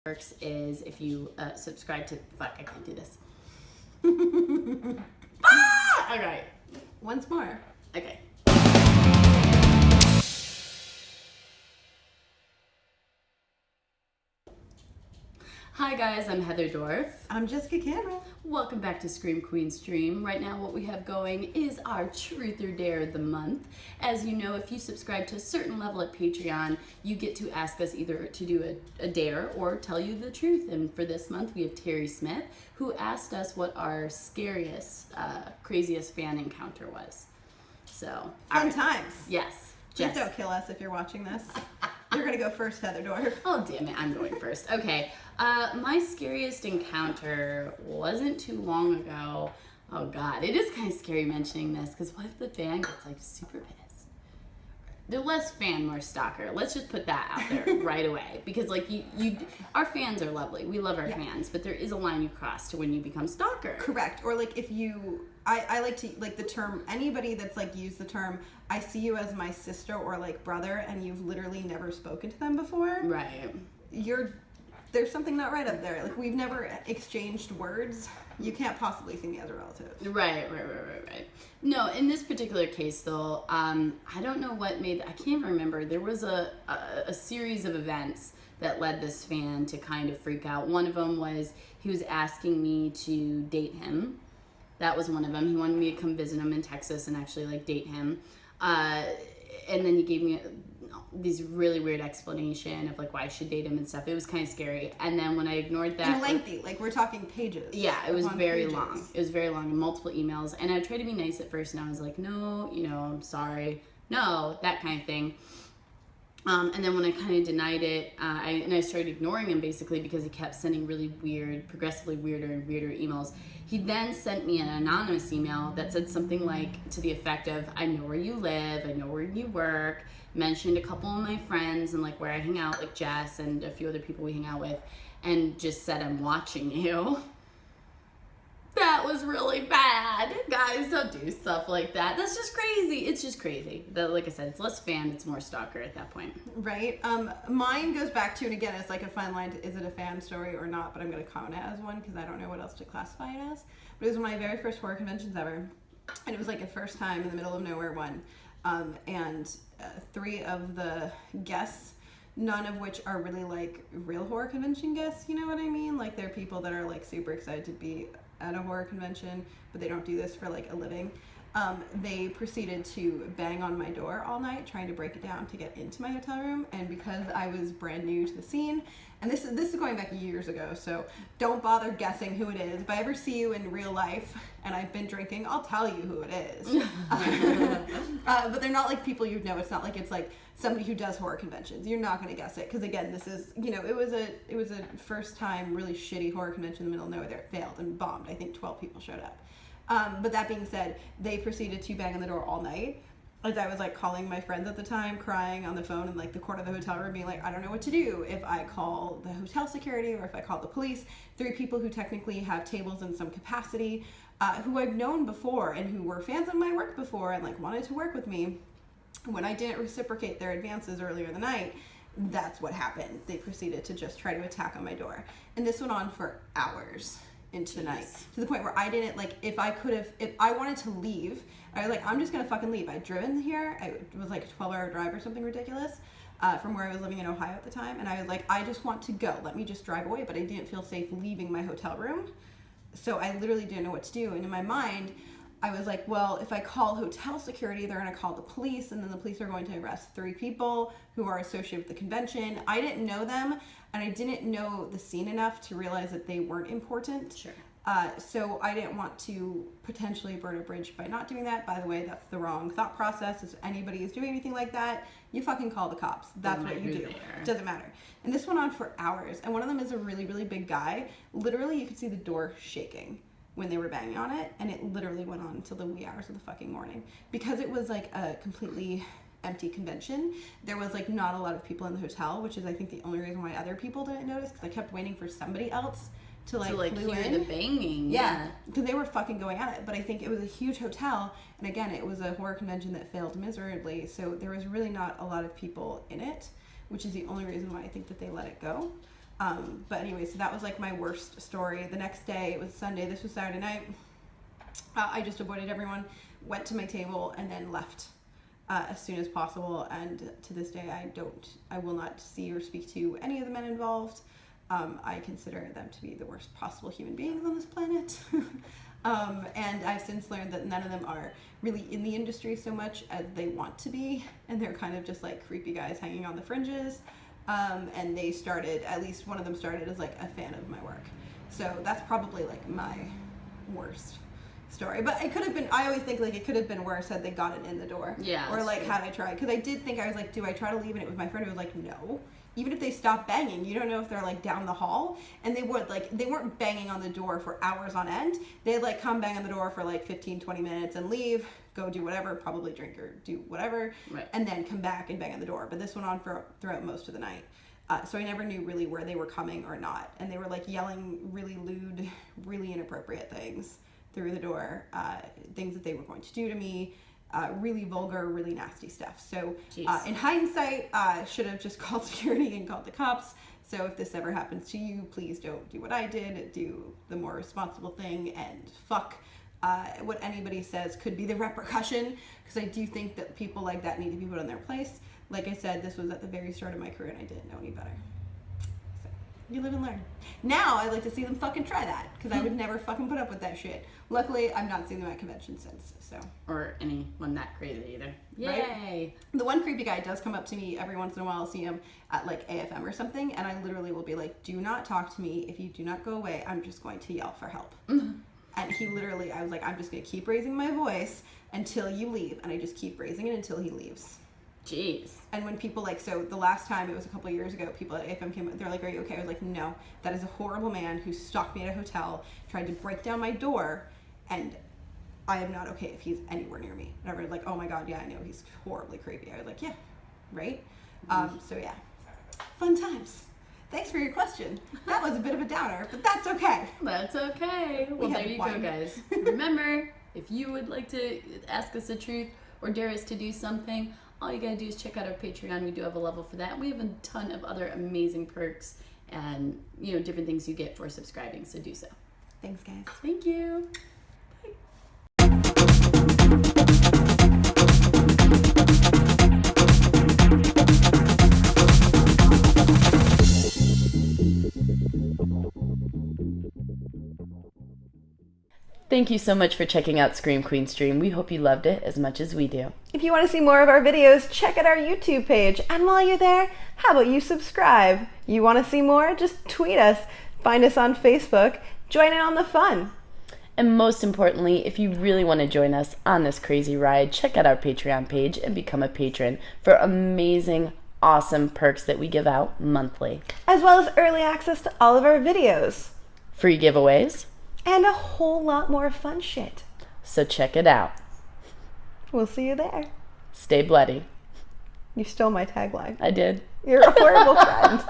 works is if you subscribe to... Fuck, I can't do this. All right. Once more. Okay. Hi guys, I'm Heather Dorff. I'm Jessica Cameron. Welcome back to Scream Queen Stream. Right now what we have going is our Truth or Dare of the month. As you know, if you subscribe to a certain level at Patreon, you get to ask us either to do a dare or tell you the truth. And for this month we have Terry Smith, who asked us what our scariest, craziest fan encounter was. So Fun times. Yes. Just don't kill us if you're watching this. You're gonna go first, Heather Dorff. Oh damn it, I'm going first. Okay. My scariest encounter wasn't too long ago. Oh god, it is kind of scary mentioning this because what if the fan gets like super pissed? The less fan, more stalker. Let's just put that out there right away because like our fans are lovely. We love our fans, but there is a line you cross to when you become stalker. Correct. Or like if you, I like to like the term, anybody that's like used the term, I see you as my sister or like brother, and you've literally never spoken to them before. Right. There's something not right up there. Like we've never exchanged words. You can't possibly see me as a relative. Right. No, in this particular case though, I don't know what made, I can't remember. There was a series of events that led this fan to kind of freak out. One of them was he was asking me to date him. That was one of them. He wanted me to come visit him in Texas and actually like date him. And then he gave me these really weird explanation of like why I should date him and stuff. It was kind of scary. And then when I ignored that, and lengthy, like we're talking pages. Yeah, it was very long. It was very long and multiple emails. And I tried to be nice at first, and I was like, no, I'm sorry, no, that kind of thing. And then when I kind of denied it, I started ignoring him basically because he kept sending really weird, progressively weirder and weirder emails. He then sent me an anonymous email that said something like to the effect of, I know where you live, I know where you work, mentioned a couple of my friends and like where I hang out, like Jess and a few other people we hang out with, and just said, I'm watching you. That was really bad. Guys, don't do stuff like that. That's just crazy. It's just crazy. Like I said, it's less fan, it's more stalker at that point. Right. Mine goes back to, and again, it's like a fine line to, is it a fan story or not, but I'm going to count it as one because I don't know what else to classify it as. But it was one of my very first horror conventions ever. And it was like a first time in the middle of nowhere one. And three of the guests, none of which are really like real horror convention guests, you know what I mean? Like they're people that are like super excited to be at a horror convention, but they don't do this for like a living. They proceeded to bang on my door all night trying to break it down to get into my hotel room, and because I was brand new to the scene, and this is going back years ago, so don't bother guessing who it is. If I ever see you in real life and I've been drinking, I'll tell you who it is. But they're not like people you'd know. It's not like it's like somebody who does horror conventions. You're not going to guess it because again, this is, it was a first time really shitty horror convention in the middle of nowhere that failed and bombed. I think 12 people showed up. But that being said, they proceeded to bang on the door all night. As I was like calling my friends at the time, crying on the phone in like the corner of the hotel room, being like, I don't know what to do. If I call the hotel security or if I call the police, three people who technically have tables in some capacity, who I've known before and who were fans of my work before and like wanted to work with me. When I didn't reciprocate their advances earlier in the night, that's what happened. They proceeded to just try to attack on my door. And this went on for hours into the night, to the point where I didn't, like, if I wanted to leave, I was like, I'm just gonna fucking leave. I'd driven here, it was like a 12-hour drive or something ridiculous, from where I was living in Ohio at the time, and I was like, I just want to go, let me just drive away, but I didn't feel safe leaving my hotel room, so I literally didn't know what to do, and in my mind, I was like, well, if I call hotel security, they're gonna call the police, and then the police are going to arrest three people who are associated with the convention. I didn't know them, and I didn't know the scene enough to realize that they weren't important. Sure. So I didn't want to potentially burn a bridge by not doing that. By the way, that's the wrong thought process. If anybody is doing anything like that, you fucking call the cops. That's what you do. It doesn't matter. And this went on for hours, and one of them is a really, really big guy. Literally, you could see the door shaking when they were banging on it, and it literally went on until the wee hours of the fucking morning. Because it was like a completely empty convention, there was like not a lot of people in the hotel, which is I think the only reason why other people didn't notice, because I kept waiting for somebody else to hear the banging. Yeah, because they were fucking going at it. But I think it was a huge hotel, and again, it was a horror convention that failed miserably, so there was really not a lot of people in it, which is the only reason why I think that they let it go. But anyway, so that was like my worst story. The next day, it was Sunday. This was Saturday night. I just avoided everyone, went to my table, and then left as soon as possible. And to this day, I will not see or speak to any of the men involved. I consider them to be the worst possible human beings on this planet. And I've since learned that none of them are really in the industry so much as they want to be, and they're kind of just like creepy guys hanging on the fringes. And they started, at least one of them started as like a fan of my work. So that's probably like my worst story. But it could have been, I always think like it could have been worse had they gotten in the door. Yeah. Or like had I tried. Because I did think, I was like, do I try to leave? And it was my friend who was like, no. Even if they stop banging, you don't know if they're like down the hall. And they would, like, they weren't banging on the door for hours on end. They'd like come bang on the door for like 15, 20 minutes and leave, go do whatever, probably drink or do whatever, right, and then come back and bang on the door. But this went on throughout most of the night. So I never knew really where they were coming or not. And they were like yelling really lewd, really inappropriate things through the door, things that they were going to do to me. Really vulgar, really nasty stuff. So in hindsight, should have just called security and called the cops. So if this ever happens to you, please don't do what I did. Do the more responsible thing and fuck what anybody says could be the repercussion. Because I do think that people like that need to be put in their place. Like I said, this was at the very start of my career and I didn't know any better. So you live and learn. Now I'd like to see them fucking try that. Because I would never fucking put up with that shit. Luckily, I've not seen them at conventions since. So. Or anyone that crazy either. Yay! Right? The one creepy guy does come up to me every once in a while. I'll see him at like AFM or something, and I literally will be like, do not talk to me. If you do not go away, I'm just going to yell for help. Mm-hmm. And he literally, I was like, I'm just going to keep raising my voice until you leave. And I just keep raising it until he leaves. Jeez. And when people like, so the last time, it was a couple of years ago, people at AFM came up, they're like, are you okay? I was like, no, that is a horrible man who stalked me at a hotel, tried to break down my door, and I am not okay if he's anywhere near me. And everyone's like, oh my God, yeah, I know, he's horribly creepy. I was like, yeah, right? So yeah, fun times. Thanks for your question. That was a bit of a downer, but that's okay. That's okay. Well, there you go, guys. Remember, if you would like to ask us the truth or dare us to do something, all you gotta do is check out our Patreon. We do have a level for that. We have a ton of other amazing perks and, you know, different things you get for subscribing, so do so. Thanks, guys. Thank you. Thank you so much for checking out Scream Queen Stream. We hope you loved it as much as we do. If you want to see more of our videos, check out our YouTube page. And while you're there, how about you subscribe? You want to see more? Just tweet us. Find us on Facebook. Join in on the fun. And most importantly, if you really want to join us on this crazy ride, check out our Patreon page and become a patron for amazing, awesome perks that we give out monthly. As well as early access to all of our videos. Free giveaways. And a whole lot more fun shit. So check it out. We'll see you there. Stay bloody. You stole my tagline. I did. You're a horrible friend.